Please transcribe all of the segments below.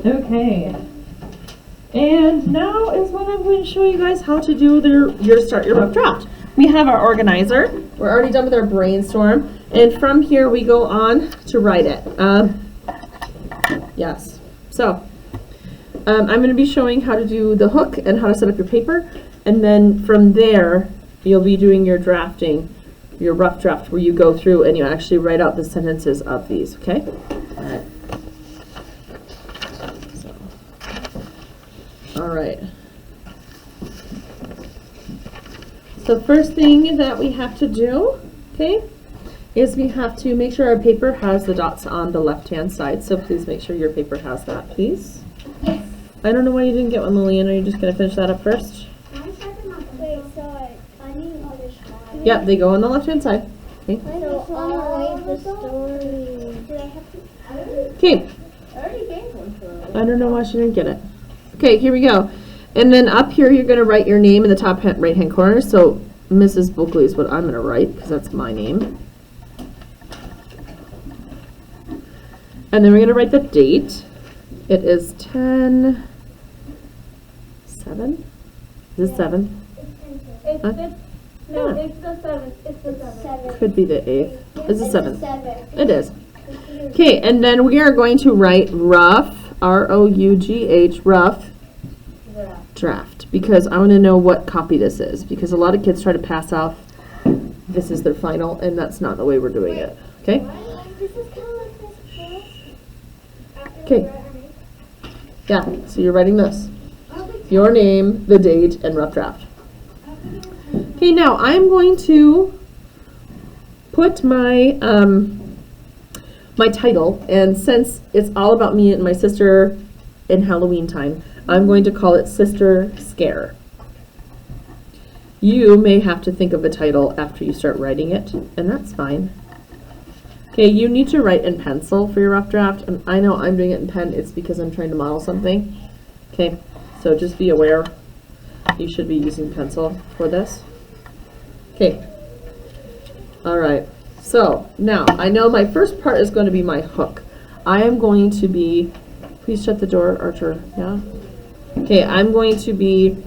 Okay. And now is when I'm going to show you guys how to do your rough draft. We have our organizer. We're already done with our brainstorm. And from here we go on to write it. Yes. So, I'm going to be showing how to do the hook and how to set up your paper. And then from there, you'll be doing your drafting, your rough draft, where you go through and you actually write out the sentences of these, okay? All right. So first thing that we have to do, okay, is we have to make sure our paper has the dots on the left-hand side. So please make sure your paper has that, please. Yes. I don't know why you didn't get one, Lillian. Are you just going to finish that up first? Wait, so I need other slides. Yep, they go on the left-hand side. Okay. So I'll write the story. Do I have to? Okay. I already gave one to her. I don't know why she didn't get it. Okay, here we go. And then up here, you're going to write your name in the top right-hand corner. So Mrs. Bulkley is what I'm going to write because that's my name. And then we're going to write the date. It is 10/7. Is it 7? It's Huh? no, Huh. it's the 7th. It's the 7th. Could be the 8th. It's the 7th. 7th. It is. Okay, and then we are going to write rough, R-O-U-G-H, rough draft, because I want to know what copy this is, because a lot of kids try to pass off this is their final, and that's not the way we're doing it. Okay? This is kind of like this. Okay. Yeah, so you're writing this. Your name, the date, and rough draft. Okay, now I'm going to put my my title, and since it's all about me and my sister in Halloween time, I'm going to call it Sister Scare. You may have to think of a title after you start writing it, and that's fine. Okay, you need to write in pencil for your rough draft, and I know I'm doing it in pen. It's because I'm trying to model something. Okay, so just be aware you should be using pencil for this. Okay, all right. So now I know my first part is going to be my hook. I am going to be, please shut the door, Archer. Yeah. Okay, I'm going to be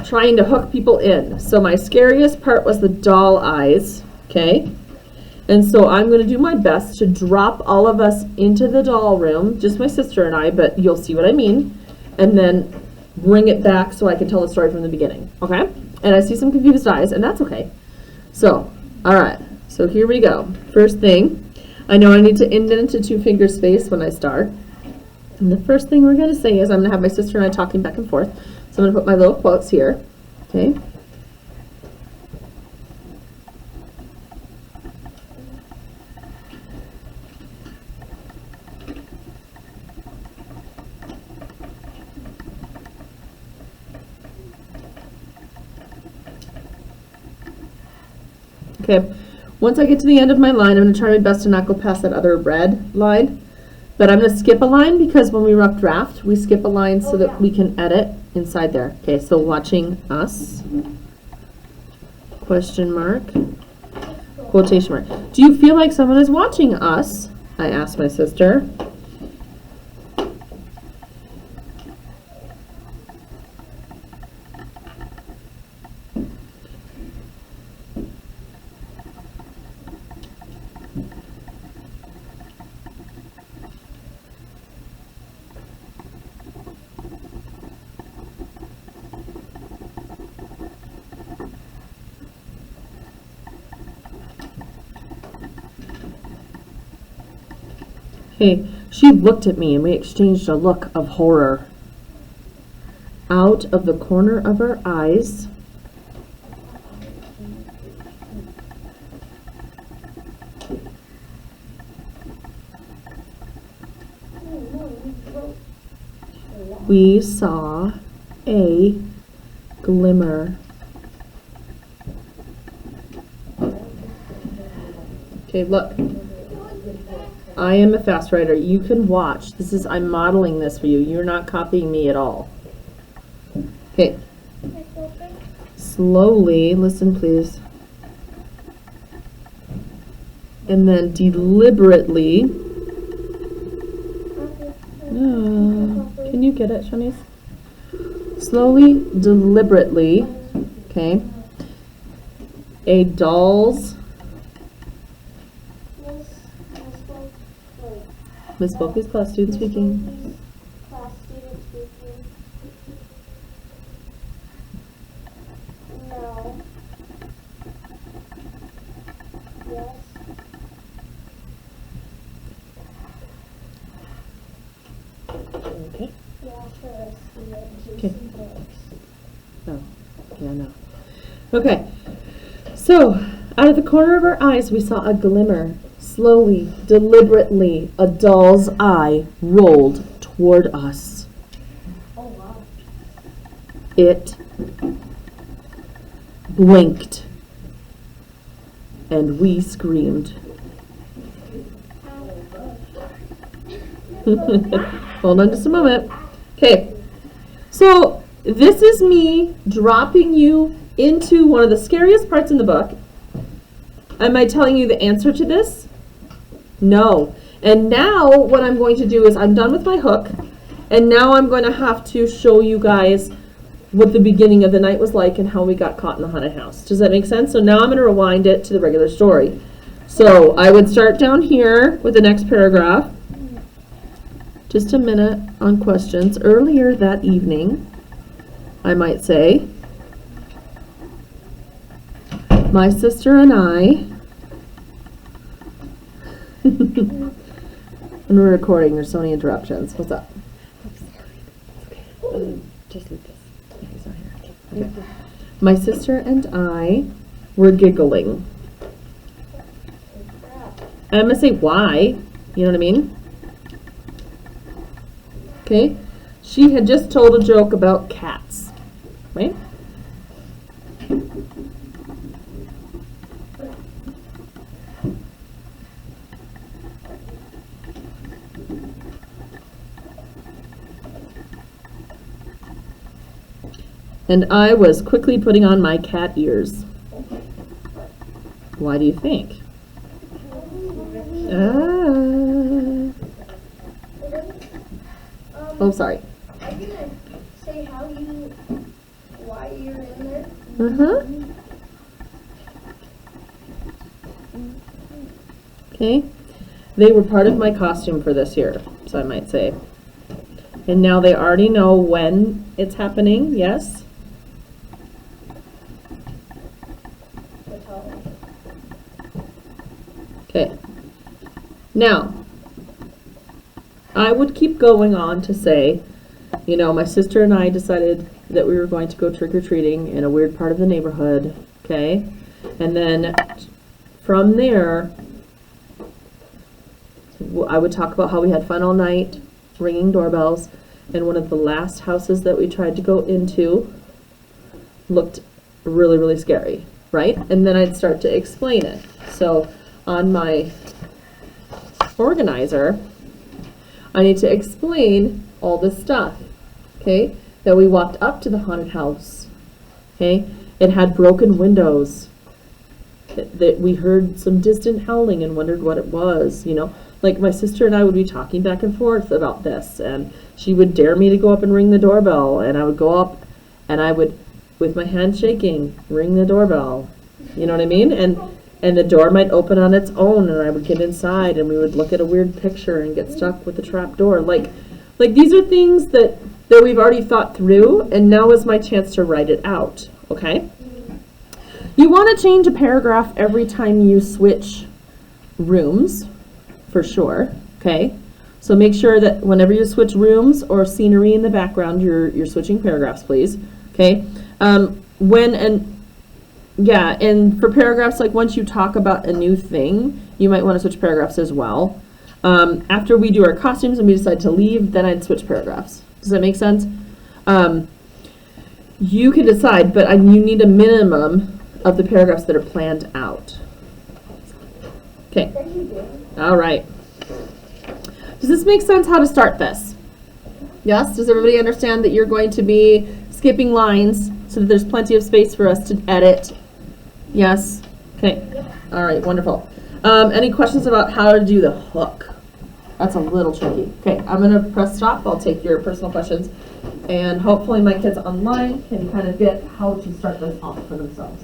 trying to hook people in. So my scariest part was the doll eyes. Okay. And so I'm going to do my best to drop all of us into the doll room, just my sister and I, but you'll see what I mean, and then bring it back so I can tell the story from the beginning, okay? And I see some confused eyes, and that's okay. So, all right, so here we go. First thing, I know I need to indent into 2 finger space when I start. And the first thing we're going to say is I'm going to have my sister and I talking back and forth. So I'm going to put my little quotes here, okay? Okay, once I get to the end of my line, I'm going to try my best to not go past that other red line. But I'm going to skip a line because when we rough draft, we skip a line so that we can edit inside there. Okay, so watching us, question mark, quotation mark. Do you feel like someone is watching us? I asked my sister. Okay, she looked at me and we exchanged a look of horror. Out of the corner of her eyes, we saw a glimmer. Okay, look. I am a fast writer. You can watch. I'm modeling this for you. You're not copying me at all. Okay. Slowly, listen please. And then deliberately. No. Can you get it, Shanice? Slowly, deliberately, okay, a doll's, Miss Bulky's class student speaking. Class student speaking. No. Yes. Okay. Yeah, for us, Okay. Jason Brooks. Oh, yeah, no. Okay, so out of the corner of our eyes, we saw a glimmer. Slowly, deliberately, a doll's eye rolled toward us. Oh, wow. It blinked, and we screamed. Hold on just a moment. Okay, so this is me dropping you into one of the scariest parts in the book. Am I telling you the answer to this? No. And now what I'm going to do is I'm done with my hook, and now I'm going to have to show you guys what the beginning of the night was like and how we got caught in the haunted house. Does that make sense? So now I'm going to rewind it to the regular story. So I would start down here with the next paragraph. Just a minute on questions. Earlier that evening, I might say, my sister and I, when we're recording, there's so many interruptions. What's up? Just leave this. Yeah, he's not here. Okay. My sister and I were giggling. And I'm going to say why. You know what I mean? Okay. She had just told a joke about cats. Right? And I was quickly putting on my cat ears. Why do you think? Oh, sorry. Are you gonna say why you're in there? Uh-huh. Okay. They were part of my costume for this year, so I might say. And now they already know when it's happening, yes? Okay. Now, I would keep going on to say, you know, my sister and I decided that we were going to go trick-or-treating in a weird part of the neighborhood, okay? And then from there, I would talk about how we had fun all night, ringing doorbells, and one of the last houses that we tried to go into looked really, really scary, right? And then I'd start to explain it. So on my organizer, I need to explain all this stuff, okay? That we walked up to the haunted house, okay? It had broken windows, that we heard some distant howling and wondered what it was, you know? Like my sister and I would be talking back and forth about this, and she would dare me to go up and ring the doorbell, and I would go up and I would, with my hand shaking, ring the doorbell. You know what I mean? And the door might open on its own, and I would get inside, and we would look at a weird picture and get stuck with the trap door. Like these are things that we've already thought through, and now is my chance to write it out, okay? You want to change a paragraph every time you switch rooms, for sure, okay? So make sure that whenever you switch rooms or scenery in the background, you're switching paragraphs, please, okay? And for paragraphs, like once you talk about a new thing, you might want to switch paragraphs as well. After we do our costumes and we decide to leave, then I'd switch paragraphs. Does that make sense? You can decide, but you need a minimum of the paragraphs that are planned out. Okay. All right. Does this make sense how to start this? Yes? Does everybody understand that you're going to be skipping lines so that there's plenty of space for us to edit? Yes? Okay. All right, wonderful. Any questions about how to do the hook? That's a little tricky. Okay, I'm gonna press stop. I'll take your personal questions. And hopefully my kids online can kind of get how to start this off for themselves.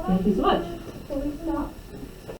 Thank you so much. Can we stop?